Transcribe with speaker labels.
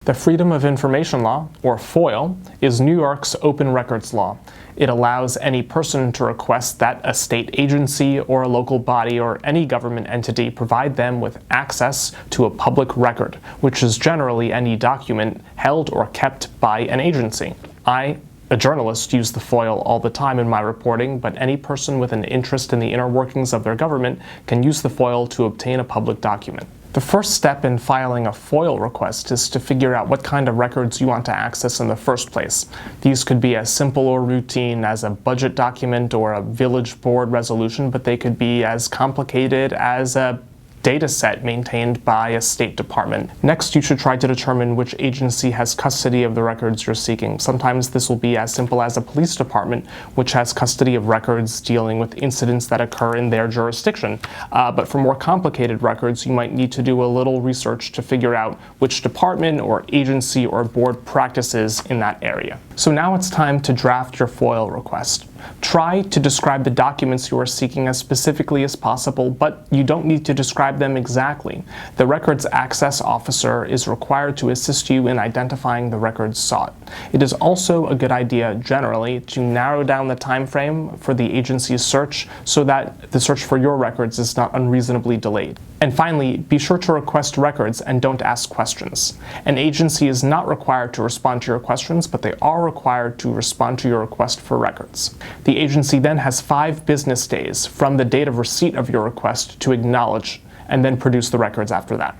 Speaker 1: The Freedom of Information Law, or FOIL, is New York's open records law. It allows any person to request that a state agency or a local body or any government entity provide them with access to a public record, which is generally any document held or kept by an agency. I, a journalist, use the FOIL all the time in my reporting, but any person with an interest in the inner workings of their government can use the FOIL to obtain a public document. The first step in filing a FOIL request is to figure out what kind of records you want to access in the first place. These could be as simple or routine as a budget document or a village board resolution, but they could be as complicated as a data set maintained by a State Department. Next, you should try to determine which agency has custody of the records you're seeking. Sometimes this will be as simple as a police department, which has custody of records dealing with incidents that occur in their jurisdiction. But for more complicated records, you might need to do a little research to figure out which department or agency or board practices in that area. So now it's time to draft your FOIL request. Try to describe the documents you are seeking as specifically as possible, but you don't need to describe them exactly. The records access officer is required to assist you in identifying the records sought. It is also a good idea, generally, to narrow down the time frame for the agency's search so that the search for your records is not unreasonably delayed. And finally, be sure to request records and don't ask questions. An agency is not required to respond to your questions, but they are required to respond to your request for records. The agency then has 5 business days from the date of receipt of your request to acknowledge and then produce the records after that.